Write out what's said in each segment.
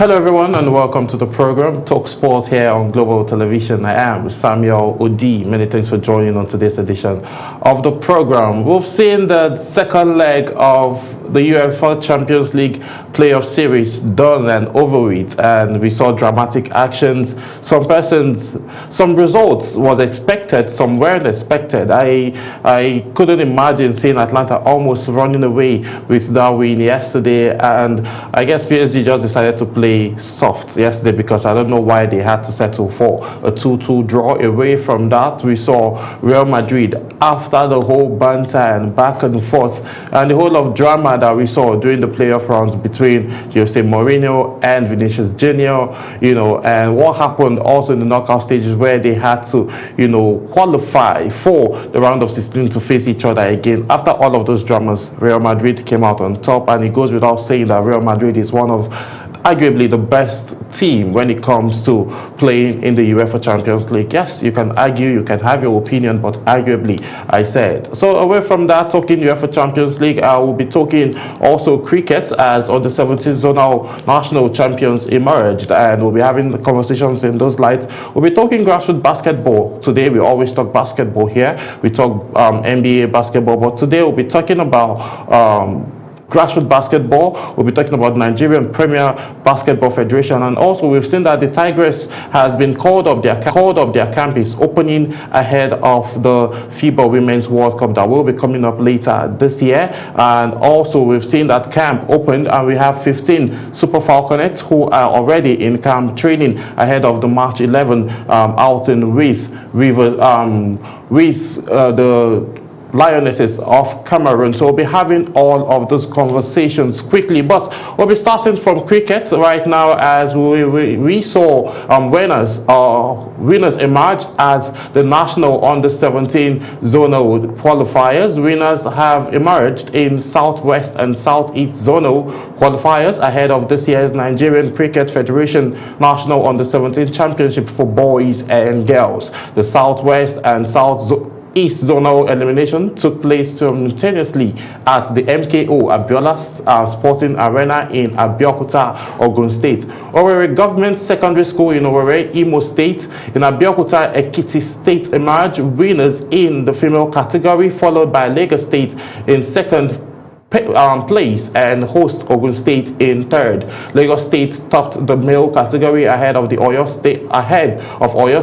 Hello everyone and welcome to the program Talk Sport here on Global Television. I am Samuel Odi. Many thanks for joining on today's edition of the program. We've seen the second leg of the UEFA Champions League playoff series done and over with, and we saw dramatic actions. Some results was expected, some weren't expected. I couldn't imagine seeing Atlanta almost running away with that win yesterday, and I guess PSG just decided to play soft yesterday because I don't know why they had to settle for a 2-2 draw. Away from that, we saw Real Madrid, after the whole banter and back and forth and the whole of drama that we saw during the playoff rounds between Jose Mourinho and Vinicius Junior, and what happened also in the knockout stages where they had to, qualify for the round of 16 to face each other again. After all of those dramas, Real Madrid came out on top, and it goes without saying that Real Madrid is one of arguably the best team when it comes to playing in the UEFA Champions League. Yes, you can argue, you can have your opinion, but arguably, I said. So away from that, talking UEFA Champions League, I will be talking also cricket, as on the 17th zonal national champions emerged, and we'll be having conversations in those lights. We'll be talking grassroots basketball. Today, we always talk basketball here. We talk NBA basketball, but today we'll be talking about grassroots basketball. We'll be talking about Nigerian Premier Basketball Federation, and also we've seen that the Tigress has been called up their camp is opening ahead of the FIBA Women's World Cup that will be coming up later this year. And also we've seen that camp opened, and we have 15 Super Falconets who are already in camp training ahead of the March 11 outing with the Lionesses of Cameroon. So we'll be having all of those conversations quickly, but we'll be starting from cricket right now, as we saw winners emerged as the national under 17 zonal qualifiers. Winners have emerged in Southwest and Southeast zonal qualifiers ahead of this year's Nigerian Cricket Federation National Under 17 Championship for boys and girls. The Southwest and East zonal elimination took place simultaneously at the MKO Abiola Sporting Arena in Abeokuta, Ogun State. Owerri Government Secondary School in Owerri, Imo State. In Abeokuta, Ekiti State emerged winners in the female category, followed by Lagos State in second place and host Ogun State in third. Lagos State topped the male category ahead of Oyo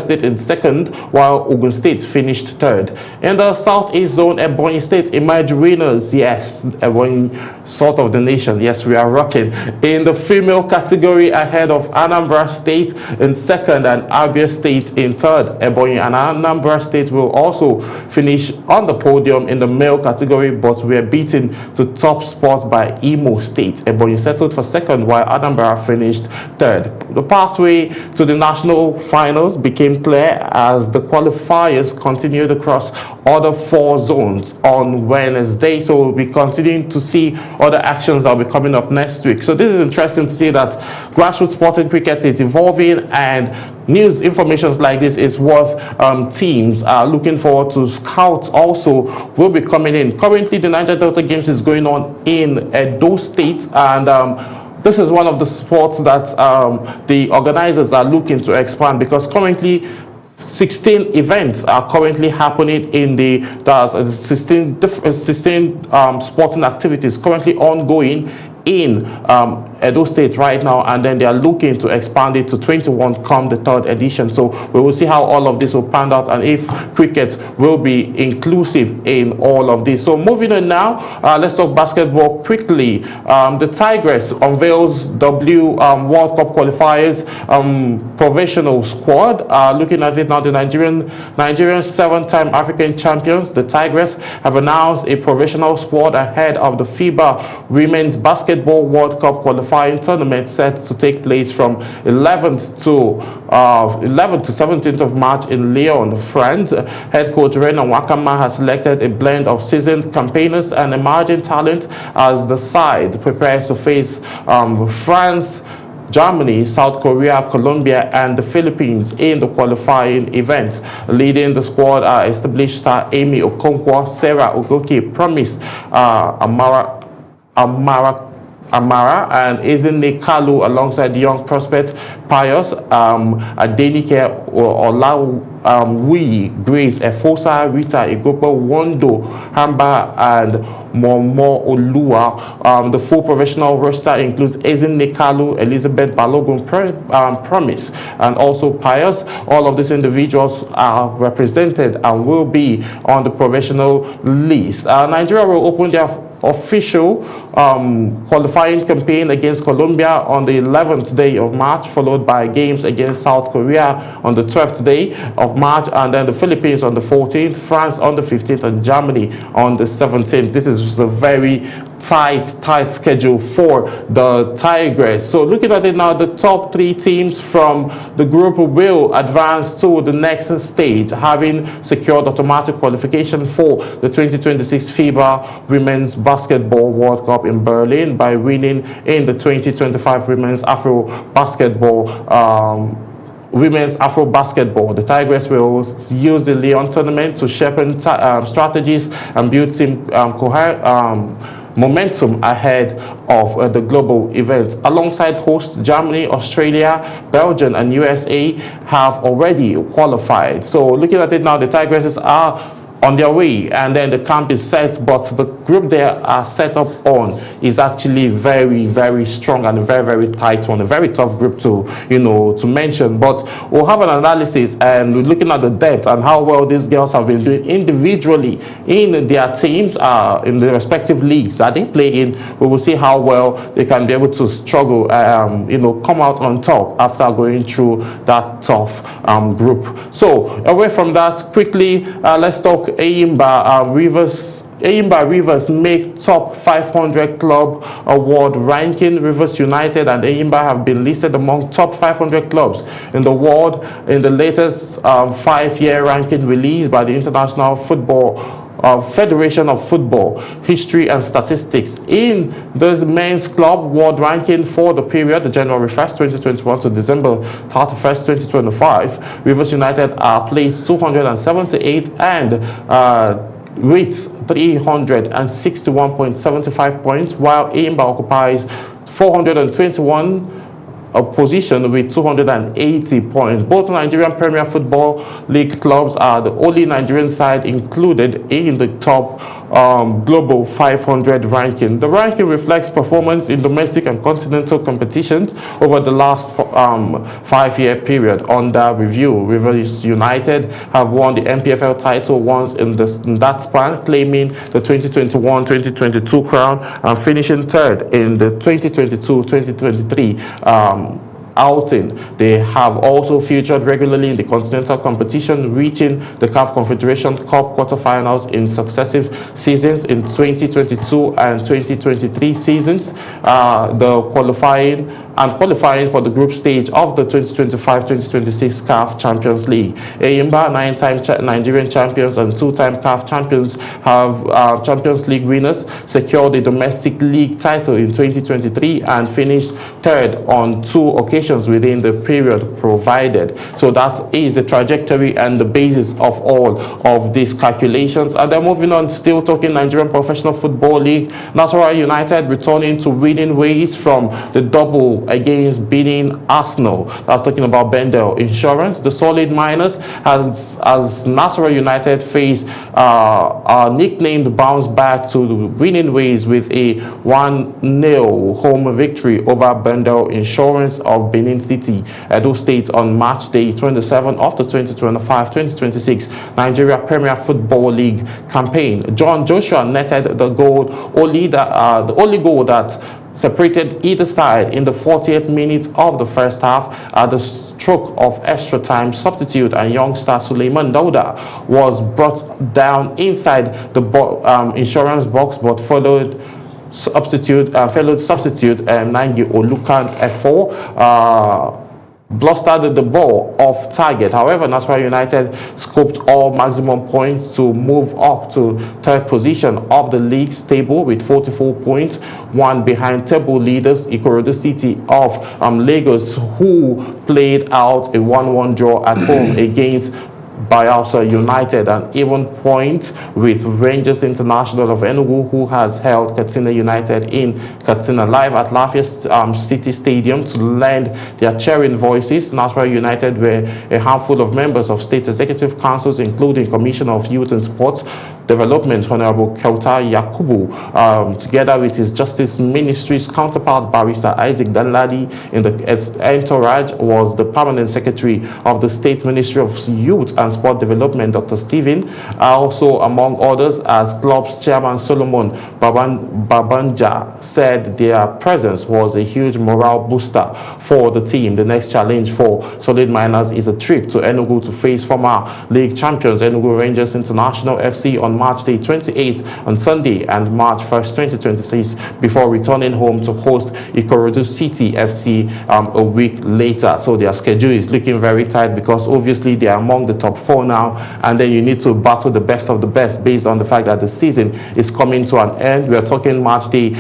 State in second, while Ogun State finished third. In the Southeast Zone, Ebonyi State emerged winners. Yes, Ebonyi, sort of the nation. Yes, we are rocking. In the female category ahead of Anambra State in second and Abia State in third. Ebonyi and Anambra State will also finish on the podium in the male category, but were beaten to top spot by Imo State. Ebonyi settled for second, while Anambra finished third. The pathway to the national finals became clear as the qualifiers continued across other 4 zones on Wednesday. So we'll be continuing to see other actions that will be coming up next week. So this is interesting to see that grassroots sporting cricket is evolving, and news information like this is worth teams are looking forward to. Scouts also will be coming in. Currently, the Niger Delta Games is going on in Edo State, and this is one of the sports that the organizers are looking to expand, because currently 16 events are currently happening in the 16 sporting activities currently ongoing in Edo State right now, and then they are looking to expand it to 21 come the 3rd edition. So we will see how all of this will pan out, and if cricket will be inclusive in all of this. So moving on now, let's talk basketball quickly. The Tigress unveils World Cup qualifiers provisional squad. Looking at it now, the Nigerian 7-time African champions, the Tigress, have announced a provisional squad ahead of the FIBA Women's Basketball World Cup qualifiers tournament set to take place from 11th to 17th of March in Lyon, France. Head coach Renan Wakama has selected a blend of seasoned campaigners and emerging talent as the side prepares to face France, Germany, South Korea, Colombia, and the Philippines in the qualifying event. Leading the squad are established star Amy Okonkwo, Sarah Ogoke, Promise Amara Amara and Ezinne Kalu alongside the young prospect Pius Adenike Olawi, Grace Efosa, Rita Igopo, Wondo Hamba, and Momo Olua. The full professional roster includes Ezinne Kalu, Elizabeth Balogun, Promise, and also Pius. All of these individuals are represented and will be on the professional list. Nigeria will open their official qualifying campaign against Colombia on the 11th day of March, followed by games against South Korea on the 12th day of March, and then the Philippines on the 14th, France on the 15th, and Germany on the 17th. This is a very tight schedule for the Tigers. So looking at it now, the top 3 teams from the group will advance to the next stage, having secured automatic qualification for the 2026 FIBA Women's Basketball World Cup in Berlin by winning in the 2025 Women's Afro Basketball Women's Afro Basketball. The Tigers will use the Lyon tournament to sharpen strategies and build team momentum ahead of the global event. Alongside hosts Germany, Australia, Belgium, and USA have already qualified. So looking at it now, the Tigresses are on their way, and then the camp is set, but the group they are set up on is actually very, very strong and a very, very tight one, a very tough group to mention. But we'll have an analysis and we're looking at the depth and how well these girls have been doing individually in their teams, in the respective leagues that they play in. We will see how well they can be able to struggle, come out on top after going through that tough group. So away from that, quickly, let's talk Eyimba Rivers make top 500 club award ranking. Rivers United and Eyimba have been listed among top 500 clubs in the world in the latest 5-year ranking released by the International Football Federation of Football History and Statistics. In the men's club world ranking for the period January 1st 2021 to December 31st 2025, Rivers United are placed 278 and with 361.75 points, while Eyimba occupies 421 position with 280 points. Both Nigerian Premier Football League clubs are the only Nigerian side included in the top global 500 ranking. The ranking reflects performance in domestic and continental competitions over the last 5-year period. Under review, Rivers United have won the MPFL title once in that span, claiming the 2021-2022 crown and finishing third in the 2022-2023 outing. They have also featured regularly in the continental competition, reaching the CAF Confederation Cup quarterfinals in successive seasons in 2022 and 2023 seasons. The qualifying for the group stage of the 2025-2026 CAF Champions League. Eyimba, 9-time Nigerian champions and 2-time CAF champions, have Champions League winners, secured the domestic league title in 2023 and finished third on 2 occasions within the period provided. So that is the trajectory and the basis of all of these calculations. And then moving on, still talking Nigerian Professional Football League, Nasarawa United returning to winning ways from the double against beating Arsenal. That's talking about Bendel Insurance. The solid miners, as Nasarawa United face nicknamed bounce back to the winning ways with a 1-0 home victory over Bendel Insurance of Benin City, Edo State on March day 27 of the 2025-2026 Nigeria Premier Football League campaign. John Joshua netted the only goal that separated either side in the 40th minute of the first half at the stroke of extra time substitute, and youngster Suleiman Dauda was brought down inside the insurance box but fellow substitute Nangi Olukan F4 blustered the ball off target. However, Nasarawa United scoped all maximum points to move up to third position of the league's table with 44 points, one behind table leaders Ikorodu City of Lagos, who played out a 1-1 draw at home against Bayelsa United, and even point with Rangers International of Enugu, who has held Katsina United in Katsina live at Lafayette City Stadium to lend their cheering voices. Nasarawa United were a handful of members of state executive councils, including Commissioner of Youth and Sports Development, Honorable Kauta Yakubu, together with his Justice Ministry's counterpart, Barrister Isaac Danladi. In the entourage was the Permanent Secretary of the State Ministry of Youth and Sport Development, Dr. Stephen. Also, among others, as club's chairman Solomon Babanja said, their presence was a huge morale booster for the team. The next challenge for Solid Miners is a trip to Enugu to face former league champions Enugu Rangers International FC on March Day 28th on Sunday and March 1st, 2026, before returning home to host Ikorodu City FC a week later. So their schedule is looking very tight because obviously they are among the top 4 now, and then you need to battle the best of the best based on the fact that the season is coming to an end. We are talking March Day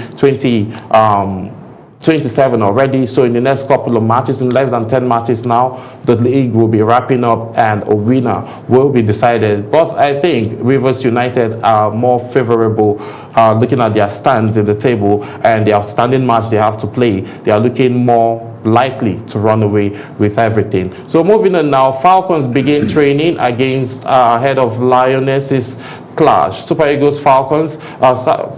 27 already, so in the next couple of matches, in less than 10 matches now, the league will be wrapping up and a winner will be decided. But I think Rivers United are more favorable looking at their stands in the table and the outstanding match they have to play. They are looking more likely to run away with everything. So moving on now, Falcons begin training against head of Lionesses clash. Super Eagles Falcons,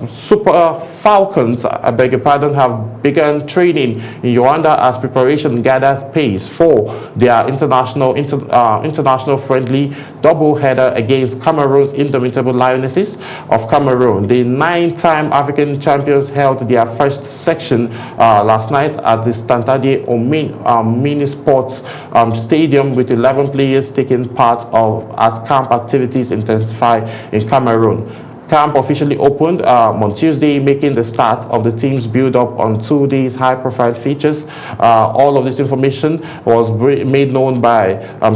Super Falcons, I beg your pardon, have begun training in Rwanda as preparation gathers pace for their international friendly double-header against Cameroon's indomitable Lionesses of Cameroon. The 9-time African champions held their first section last night at the Stantade Mini Sports Stadium, with 11 players taking part as camp activities intensify in Cameroon. Camp officially opened on Tuesday, making the start of the team's build-up on 2 days high-profile features. All of this information was made known by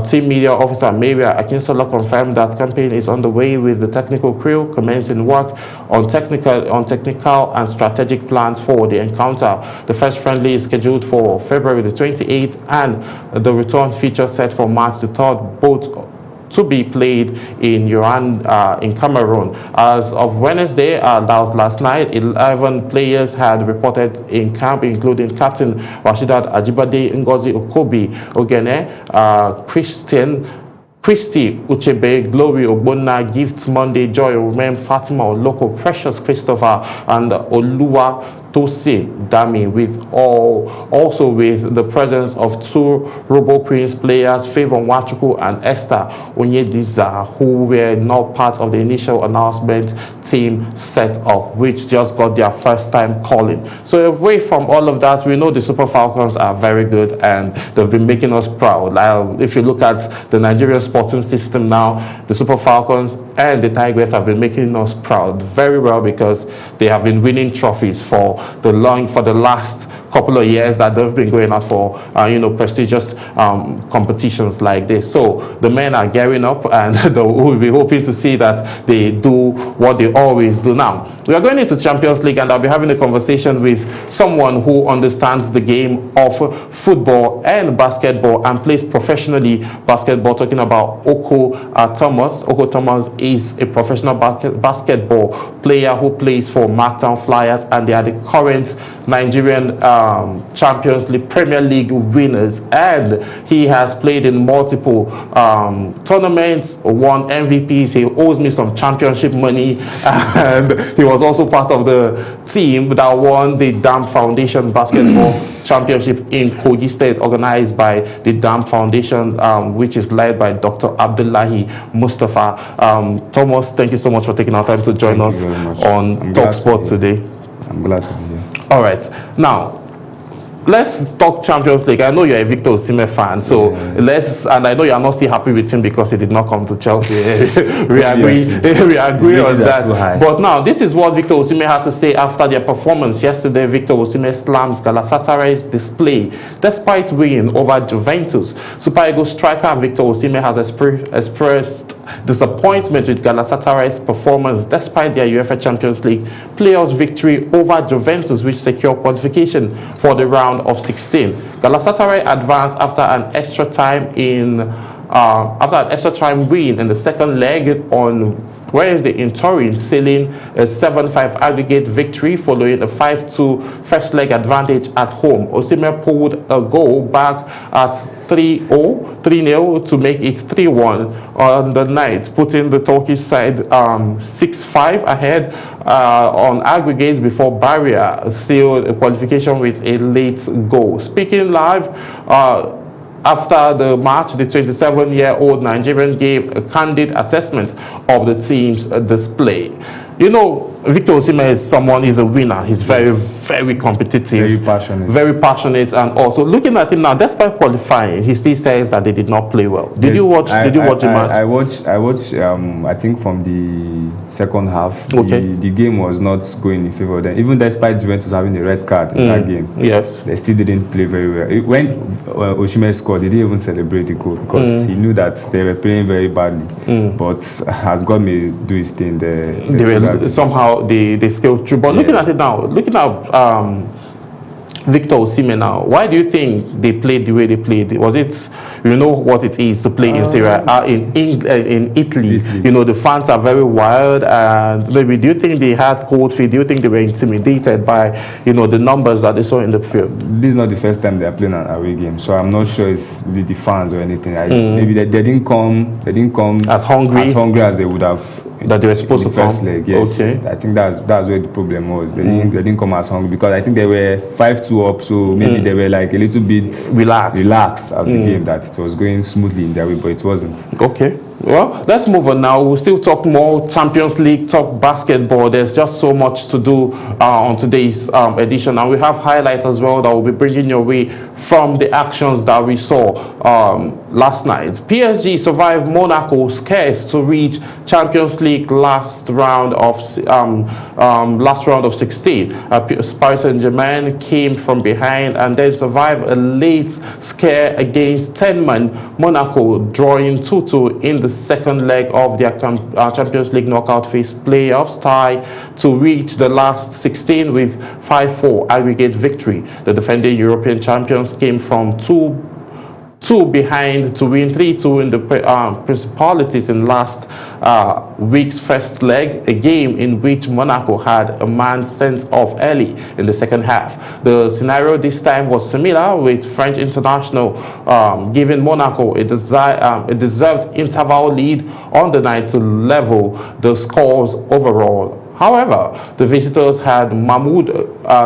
Team Media Officer Maria Akinsola, confirmed that campaign is underway with the technical crew commencing work on technical and strategic plans for the encounter. The first friendly is scheduled for February the 28th, and the return feature set for March the 3rd, both to be played in in Cameroon. As of Wednesday, that was last night, 11 players had reported in camp, including Captain Rashidat Ajibade, Ngozi Okobi Ogene, Christy Uchebe, Glory Ogbonna, Gift Monday, Joy Omen, Fatima Oloko, Precious Christopher, and Oluwa Tosin Dami, also with the presence of 2 Robo Queens players, Favor Wachuku and Esther Onyediza, who were not part of the initial announcement team set up, which just got their first time calling. So away from all of that, we know the Super Falcons are very good and they've been making us proud. If you look at the Nigerian sporting system now, the Super Falcons and the Tigers have been making us proud very well, because they have been winning trophies for the last couple of years that they've been going out for prestigious competitions like this. So the men are gearing up, and we'll be hoping to see that they do what they always do. Now we are going into Champions League, and I'll be having a conversation with someone who understands the game of football and basketball and plays professionally basketball, talking about Oko Thomas. Oko Thomas is a professional basketball player who plays for Marktown Flyers, and they are the current Nigerian Champions League Premier League winners, and he has played in multiple tournaments, won MVPs. He owes me some championship money, and he was also part of the team that won the Dam Foundation Basketball Championship in Kogi State, organized by the Dam Foundation, which is led by Dr. Abdullahi Mustafa. Thomas, thank you so much for taking our time to join us on Talk Sport today. I'm glad to be here. All right. Now, let's talk Champions League. I know you're a Victor Osimhen fan, so and I know you're not still happy with him because he did not come to Chelsea. we agree on that. But now, this is what Victor Osimhen had to say after their performance yesterday. Victor Osimhen slams Galatasaray's display despite winning over Juventus. Super Eagles striker Victor Osimhen has expressed disappointment with Galatasaray's performance despite their UEFA Champions League playoffs victory over Juventus, which secured qualification for the round of 16. Galatasaray advanced after an extra time in after an extra time win in the second leg on Wednesday in Turin, sealing a 7-5 aggregate victory following a 5-2 first leg advantage at home. Osimhen pulled a goal back at 3-0 to make it 3-1 on the night, putting the Turkish side 6-5 ahead on aggregate before Barria sealed a qualification with a late goal. Speaking live, after the match, the 27-year-old Nigerian gave a candid assessment of the team's display. You know, Victor Osimhen is someone, he's a winner. He's very, very competitive. Very passionate. And also, looking at him now, despite qualifying, he still says that they did not play well. Did you watch the match? I watched, I think from the second half, okay. the game was not going in favor of them. Even despite Juventus having a red card in that game, yes, they still didn't play very well. When Osimhen scored, they didn't even celebrate the goal because he knew that they were playing very badly. But as God may do his thing, somehow they scaled through. But looking at it now, looking at Victor Osimhen now, why do you think they played the way they played? Was it, you know what it is to play in Serie A, in Italy? You know, the fans are very wild, and maybe do you think they had cold feet? Do you think they were intimidated by, you know, the numbers that they saw in the field? This is not the first time they are playing an away game, so I'm not sure it's with the fans or anything. Maybe they didn't come as hungry as they would have. That they were supposed to first come. Leg, yes. Okay. I think that's where the problem was. They didn't come as hungry because I think they were 5-2 up, so maybe they were like a little bit relaxed at the game, that it was going smoothly in their way, but it wasn't. Okay. Well, let's move on now. We'll still talk more Champions League, talk basketball. There's just so much to do on today's edition. And we have highlights as well that we'll be bringing your way from the actions that we saw last night. PSG survived Monaco scarce to reach Champions League last round of 16. Paris Saint-Germain came from behind and then survived a late scare against 10-man Monaco, drawing 2-2 in the second leg of their Champions League knockout phase playoffs, tie to reach the last 16 with 5-4 aggregate victory. The defending European champions came from 2 behind to win 3-2 in the Principalities in last week's first leg, a game in which Monaco had a man sent off early in the second half. The scenario this time was similar, with French international giving Monaco a deserved interval lead on the night to level the scores overall. However, the visitors had Mahmoud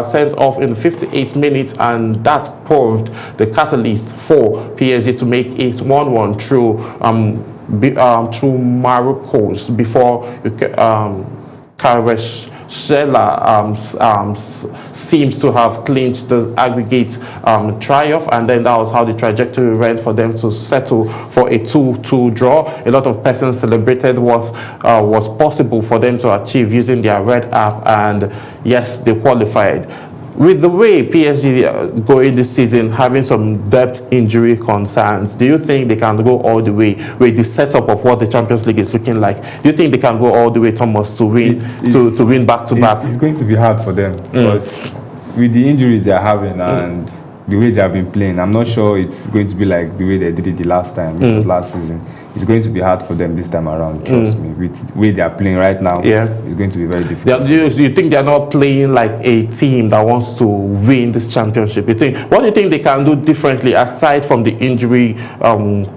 sent off in the 58th minute, and that proved the catalyst for PSG to make it 1-1 through Marcos before Kvaratskhelia seems to have clinched the aggregate triumph, and then that was how the trajectory went for them to settle for a 2-2 draw. A lot of persons celebrated what was possible for them to achieve using their red app, and yes, they qualified. With the way PSG going this season, having some depth injury concerns, do you think they can go all the way with the setup of what the Champions League is looking like? Do you think they can go all the way, Thomas, to win to win back-to-back? It's going to be hard for them because with the injuries they are having and the way they have been playing, I'm not sure it's going to be like the way they did it the last time, which was last season. It's going to be hard for them this time around, trust me. With the way they are playing right now, it's going to be very difficult. Do you think they're not playing like a team that wants to win this championship? What do you think they can do differently aside from the injury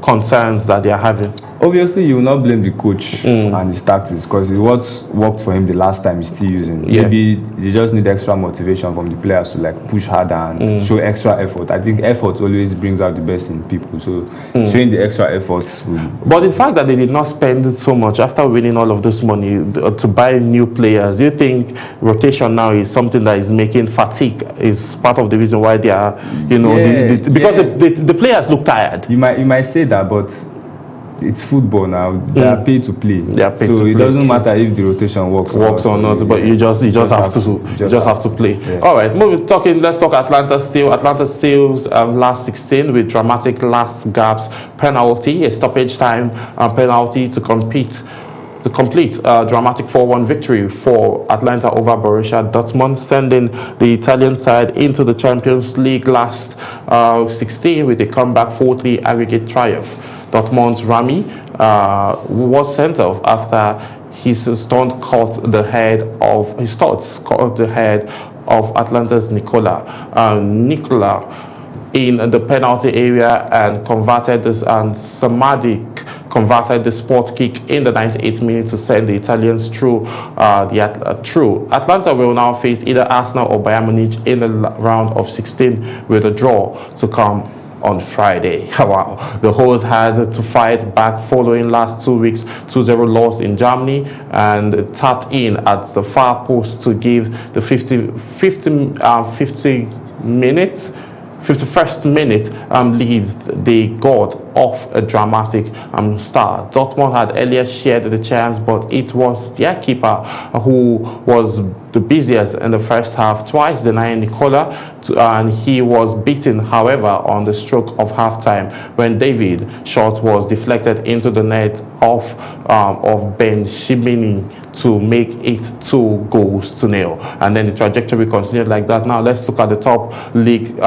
concerns that they are having? Obviously, you will not blame the coach and his tactics, because what worked for him the last time is still using. Maybe they just need extra motivation from the players to like push harder and show extra effort. I think effort always brings out the best in people. So showing the extra effort will... But the fact that they did not spend so much after winning all of this money to buy new players, do you think rotation now is something that is making fatigue, is part of the reason why they are, because the players look tired? You might say that, but it's football now. They are paid to play. So it doesn't matter if the rotation works or not, but you just have to play. All right, let's talk Atlanta Steel. Atlanta Steel's last 16 with dramatic last gaps penalty, a stoppage time penalty to complete dramatic 4-1 victory for Atlanta over Borussia Dortmund, sending the Italian side into the Champions League last 16 with a comeback 4-3 aggregate triumph. Dortmund's Rami was sent off after his stunt caught the head of Atlanta's Nikola in the penalty area and Samadhi converted the sport kick in the 98th minute to send the Italians through. Atlanta will now face either Arsenal or Bayern Munich in the round of 16, with a draw to come on Friday. Wow. The hosts had to fight back following last 2 weeks 2-0 loss in Germany and tapped in at the far post to give the 51st minute lead they got off a dramatic start. Dortmund had earlier shared the chance, but it was their keeper who was the busiest in the first half, twice denying Nikola, and he was beaten, however, on the stroke of halftime when David shot was deflected into the net of Ben Shimini to make it 2-0. And then the trajectory continued like that. Now let's look at the top league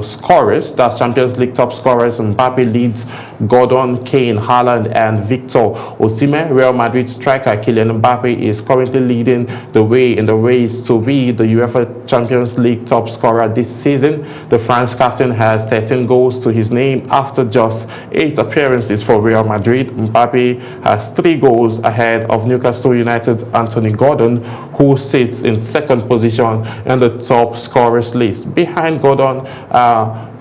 scorers. That's Champions League top scorers. Mbappe leads Gordon, Kane, Haaland, and Victor Osimhen. Real Madrid striker Kylian Mbappe is currently leading the way in the race to be the UEFA Champions League top scorer this season. The France captain has 13 goals to his name after just 8 appearances for Real Madrid. Mbappe has 3 goals ahead of Newcastle United Anthony Gordon, who sits in second position in the top scorers list. Behind Gordon,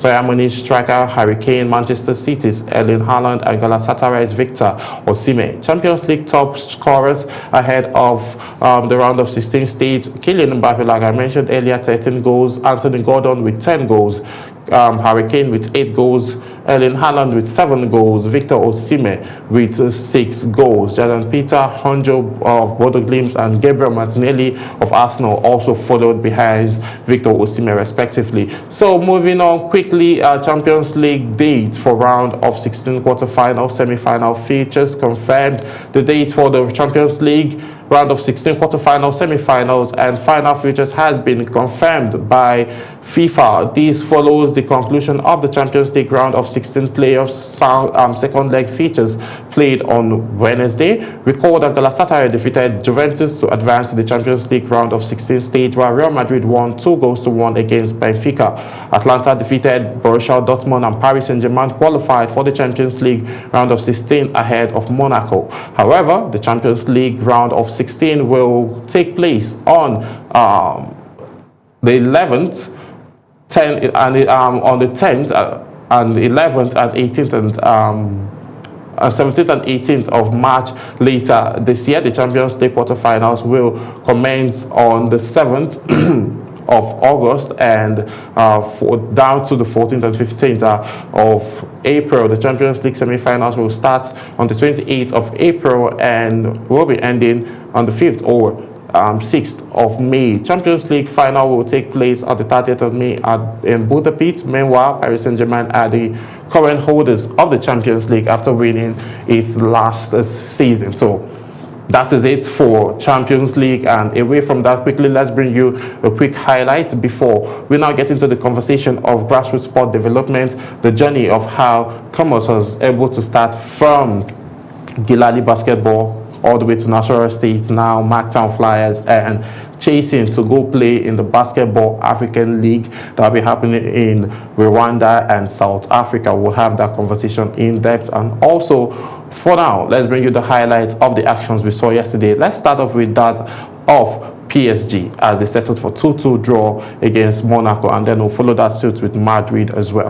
Bayern Munich striker Harry Kane, Manchester City's Erling Haaland, and Galatasaray's Victor Osimhen. Champions League top scorers ahead of the round of 16 stage: Kylian Mbappe, like I mentioned earlier, 13 goals, Anthony Gordon with 10 goals, Harry Kane with 8 goals, Erling Haaland with 7 goals, Victor Osimhen with 6 goals. Jordan Peter, Honjo of Bodo Glimt, and Gabriel Martinelli of Arsenal also followed behind Victor Osimhen respectively. So moving on quickly, Champions League date for round of 16 quarter-final, semi-final features confirmed. The date for the Champions League round of 16 quarter-finals, semi-finals, and final features has been confirmed by FIFA. This follows the conclusion of the Champions League round of 16 playoffs. Second leg features played on Wednesday. Recall that Galatasaray defeated Juventus to advance to the Champions League round of 16 stage, while Real Madrid won 2-1 against Benfica. Atlanta defeated Borussia Dortmund, and Paris Saint-Germain qualified for the Champions League round of 16 ahead of Monaco. However, the Champions League round of 16 will take place on the 11th, on the 10th and 11th and 18th and 17th and 18th of March later this year. The Champions League quarterfinals will commence on the 7th of August and down to the 14th and 15th of April. The Champions League semi-finals will start on the 28th of April and will be ending on the 5th or 6th of May. Champions League final will take place on the 30th of May in Budapest. Meanwhile, Paris Saint-Germain are the current holders of the Champions League after winning it last season. So that is it for Champions League. And away from that, quickly, let's bring you a quick highlight before we now get into the conversation of grassroots sport development, the journey of how Thomas was able to start from Gilali basketball all the way to National State, now Marktown Flyers, and chasing to go play in the Basketball African League that will be happening in Rwanda and South Africa. We'll have that conversation in depth. And also, for now, let's bring you the highlights of the actions we saw yesterday. Let's start off with that of PSG as they settled for 2-2 draw against Monaco, and then we'll follow that suit with Madrid as well.